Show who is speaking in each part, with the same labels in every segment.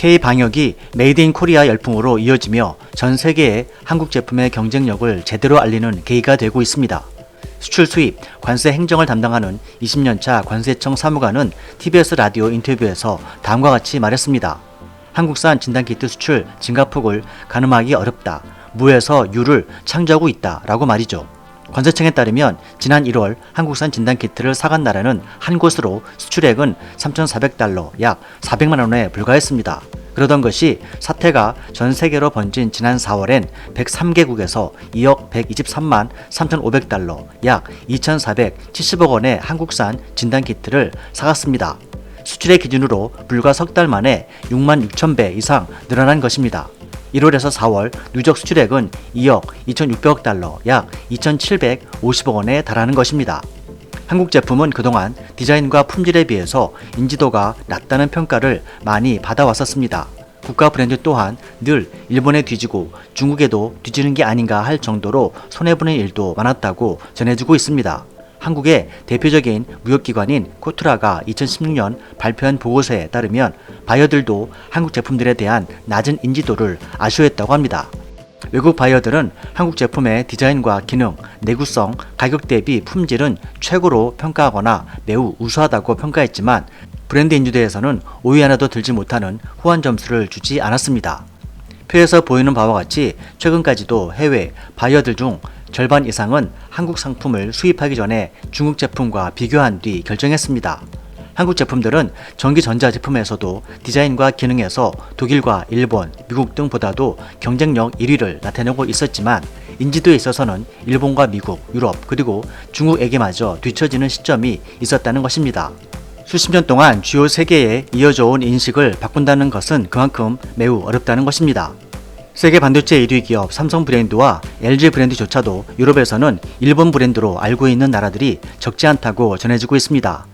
Speaker 1: K방역이 메이드 인 코리아 열풍으로 이어지며 전 세계의 한국 제품의 경쟁력을 제대로 알리는 계기가 되고 있습니다. 수출 수입, 관세 행정을 담당하는 20년차 관세청 사무관은 TBS 라디오 인터뷰에서 다음과 같이 말했습니다. 한국산 진단키트 수출 증가폭을 가늠하기 어렵다. 무에서 유를 창조하고 있다. 라고 말이죠. 관세청에 따르면 지난 1월 한국산 진단키트를 사간 나라는 한 곳으로 수출액은 3,400달러, 약 400만 원에 불과했습니다. 그러던 것이 사태가 전 세계로 번진 지난 4월엔 103개국에서 2억 123만 3,500달러, 약 2,470억 원의 한국산 진단키트를 사갔습니다. 수출의 기준으로 불과 석 달 만에 6만 6천 배 이상 늘어난 것입니다. 1월에서 4월 누적 수출액은 2억 2,600억 달러, 약 2,750억 원에 달하는 것입니다. 한국 제품은 그동안 디자인과 품질에 비해서 인지도가 낮다는 평가를 많이 받아왔었습니다. 국가 브랜드 또한 늘 일본에 뒤지고 중국에도 뒤지는 게 아닌가 할 정도로 손해보는 일도 많았다고 전해지고 있습니다. 한국의 대표적인 무역기관인 코트라가 2016년 발표한 보고서에 따르면 바이어들도 한국 제품들에 대한 낮은 인지도를 아쉬워했다고 합니다. 외국 바이어들은 한국 제품의 디자인과 기능, 내구성, 가격 대비 품질은 최고로 평가하거나 매우 우수하다고 평가했지만 브랜드 인지도에서는 오이 하나도 들지 못하는 후한 점수를 주지 않았습니다. 표에서 보이는 바와 같이 최근까지도 해외 바이어들 중 절반 이상은 한국 상품을 수입하기 전에 중국 제품과 비교한 뒤 결정했습니다. 한국 제품들은 전기전자 제품에서도 디자인과 기능에서 독일과 일본, 미국 등보다도 경쟁력 1위를 나타내고 있었지만 인지도에 있어서는 일본과 미국, 유럽 그리고 중국에게마저 뒤처지는 시점이 있었다는 것입니다. 수십 년 동안 주요 세계에 이어져 온 인식을 바꾼다는 것은 그만큼 매우 어렵다는 것입니다. 세계 반도체 1위 기업 삼성 브랜드와 LG 브랜드조차도 유럽에서는 일본 브랜드로 알고 있는 나라들이 적지 않다고 전해지고 있습니다.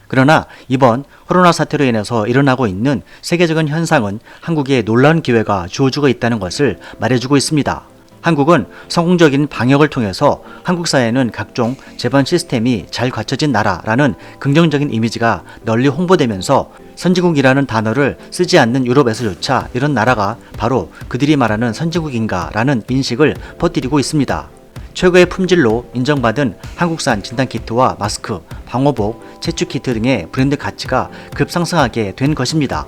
Speaker 1: 그러나 이번 코로나 사태로 인해서 일어나고 있는 세계적인 현상은 한국에 놀라운 기회가 주어지고 있다는 것을 말해주고 있습니다. 한국은 성공적인 방역을 통해서 한국 사회는 각종 재반 시스템이 잘 갖춰진 나라라는 긍정적인 이미지가 널리 홍보되면서 선진국이라는 단어를 쓰지 않는 유럽에서조차 이런 나라가 바로 그들이 말하는 선진국인가라는 인식을 퍼뜨리고 있습니다. 최고의 품질로 인정받은 한국산 진단키트와 마스크, 방호복, 채축키트 등의 브랜드 가치가 급상승하게 된 것입니다.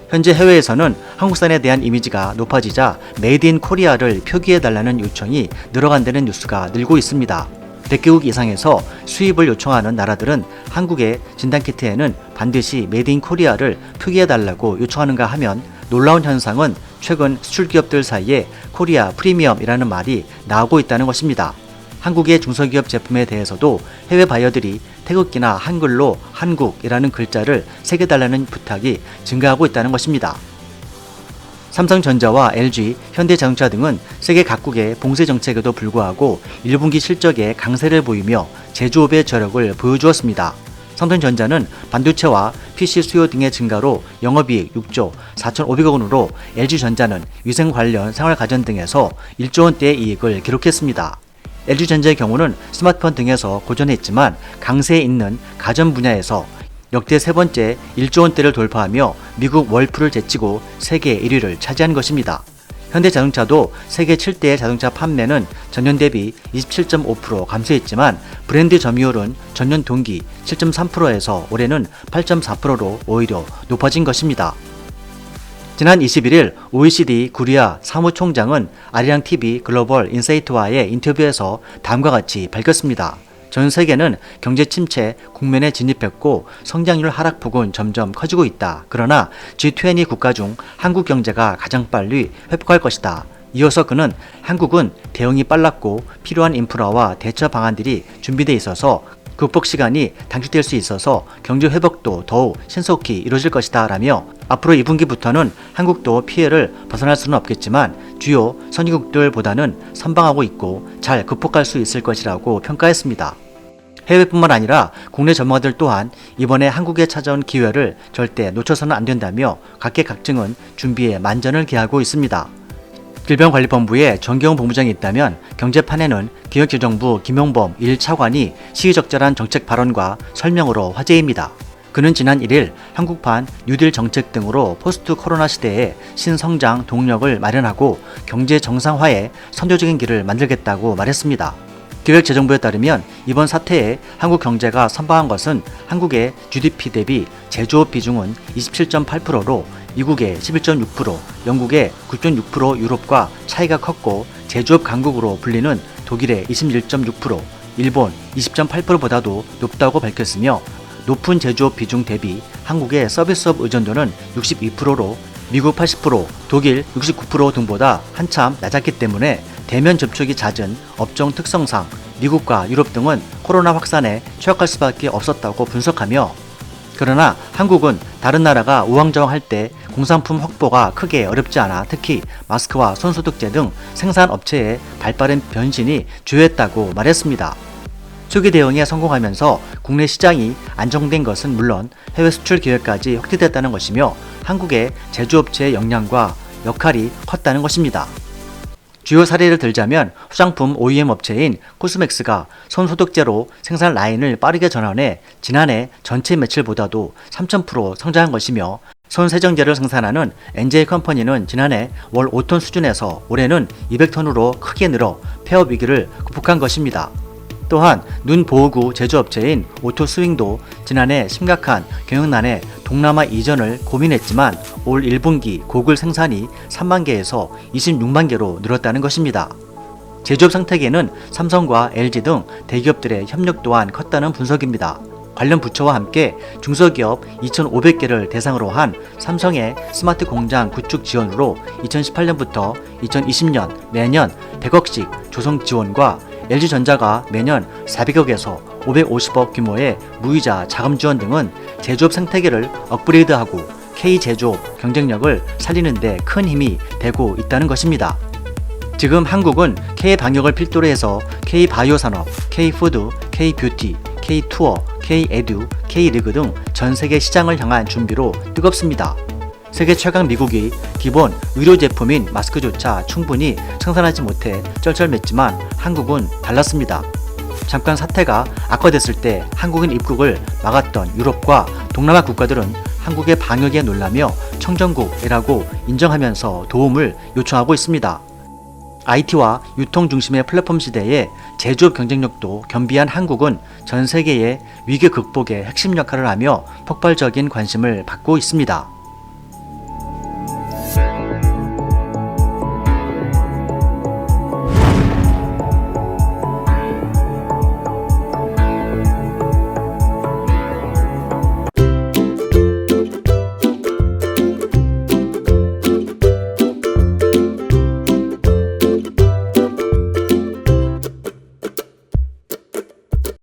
Speaker 1: 현재 해외에서는 한국산에 대한 이미지가 높아지자 메이드 인 코리아를 표기해달라는 요청이 늘어간다는 뉴스가 늘고 있습니다. 100개국 이상에서 수입을 요청하는 나라들은 한국의 진단키트에는 반드시 메이드 인 코리아를 표기해달라고 요청하는가 하면 놀라운 현상은 최근 수출기업들 사이에 코리아 프리미엄이라는 말이 나오고 있다는 것입니다. 한국의 중소기업 제품에 대해서도 해외 바이어들이 태극기나 한글로 한국이라는 글자를 새겨달라는 부탁이 증가하고 있다는 것입니다. 삼성전자와 LG, 현대자동차 등은 세계 각국의 봉쇄 정책에도 불구하고 1분기 실적에 강세를 보이며 제조업의 저력을 보여주었습니다. 삼성전자는 반도체와 PC 수요 등의 증가로 영업이익 6조 4,500억 원으로 LG전자는 위생 관련 생활가전 등에서 1조 원대의 이익을 기록했습니다. LG전자의 경우는 스마트폰 등에서 고전했지만 강세에 있는 가전 분야에서 역대 세 번째 1조 원대를 돌파하며 미국 월풀을 제치고 세계 1위를 차지한 것입니다. 현대자동차도 세계 7대 자동차 판매는 전년 대비 27.5% 감소했지만 브랜드 점유율은 전년 동기 7.3%에서 올해는 8.4%로 오히려 높아진 것입니다. 지난 21일 OECD 구리아 사무총장은 아리랑TV 글로벌 인사이트와의 인터뷰에서 다음과 같이 밝혔습니다. 전 세계는 경제 침체 국면에 진입했고 성장률 하락폭은 점점 커지고 있다. 그러나 G20 국가 중 한국 경제가 가장 빨리 회복할 것이다. 이어서 그는 한국은 대응이 빨랐고 필요한 인프라와 대처 방안들이 준비되어 있어서 극복 시간이 단축될 수 있어서 경제 회복도 더욱 신속히 이루어질 것이다 라며 앞으로 2분기부터는 한국도 피해를 벗어날 수는 없겠지만 주요 선진국들보다는 선방하고 있고 잘 극복할 수 있을 것이라고 평가했습니다. 해외뿐만 아니라 국내 전문가들 또한 이번에 한국에 찾아온 기회를 절대 놓쳐서는 안 된다며 각계각층은 준비에 만전을 기하고 있습니다. 질병관리본부에 정경훈 본부장이 있다면 경제판에는 기획재정부 김용범 1차관이 시의적절한 정책 발언과 설명으로 화제입니다. 그는 지난 1일 한국판 뉴딜 정책 등으로 포스트 코로나 시대에 신성장 동력을 마련하고 경제 정상화에 선도적인 길을 만들겠다고 말했습니다. 기획재정부에 따르면 이번 사태에 한국 경제가 선방한 것은 한국의 GDP 대비 제조업 비중은 27.8%로 미국의 11.6%, 영국의 9.6%, 유럽과 차이가 컸고 제조업 강국으로 불리는 독일의 21.6%, 일본 20.8%보다도 높다고 밝혔으며 높은 제조업 비중 대비 한국의 서비스업 의존도는 62%로 미국 80%, 독일 69% 등보다 한참 낮았기 때문에 대면 접촉이 잦은 업종 특성상 미국과 유럽 등은 코로나 확산에 취약할 수밖에 없었다고 분석하며, 그러나 한국은 다른 나라가 우왕좌왕할 때 공산품 확보가 크게 어렵지 않아 특히 마스크와 손소독제 등 생산업체의 발빠른 변신이 주요했다고 말했습니다. 초기 대응에 성공하면서 국내 시장이 안정된 것은 물론 해외 수출 기회까지 확대됐다는 것이며 한국의 제조업체의 역량과 역할이 컸다는 것입니다. 주요 사례를 들자면 화장품 OEM 업체인 코스맥스가 손소독제로 생산 라인을 빠르게 전환해 지난해 전체 매출보다도 3000% 성장한 것이며, 손세정제를 생산하는 NJ컴퍼니는 지난해 월 5톤 수준에서 올해는 200톤으로 크게 늘어 폐업 위기를 극복한 것입니다. 또한 눈 보호구 제조업체인 오토스윙도 지난해 심각한 경영난에 동남아 이전을 고민했지만 올 1분기 고글 생산이 3만 개에서 26만 개로 늘었다는 것입니다. 제조업 생태계는 삼성과 LG 등 대기업들의 협력 또한 컸다는 분석입니다. 관련 부처와 함께 중소기업 2,500개를 대상으로 한 삼성의 스마트 공장 구축 지원으로 2018년부터 2020년 매년 100억씩 조성 지원과 LG전자가 매년 400억에서 550억 규모의 무이자 자금 지원 등은 제조업 생태계를 업그레이드하고 K제조업 경쟁력을 살리는 데 큰 힘이 되고 있다는 것입니다. 지금 한국은 K방역을 필두로 해서 K바이오 산업, K푸드, K뷰티, K투어, K에듀, K리그 등 전 세계 시장을 향한 준비로 뜨겁습니다. 세계 최강 미국이 기본 의료 제품인 마스크조차 충분히 생산하지 못해 쩔쩔맸지만 한국은 달랐습니다. 잠깐 사태가 악화됐을 때 한국인 입국을 막았던 유럽과 동남아 국가들은 한국의 방역에 놀라며 청정국이라고 인정하면서 도움을 요청하고 있습니다. IT와 유통 중심의 플랫폼 시대에 제조업 경쟁력도 겸비한 한국은 전 세계의 위기 극복에 핵심 역할을 하며 폭발적인 관심을 받고 있습니다.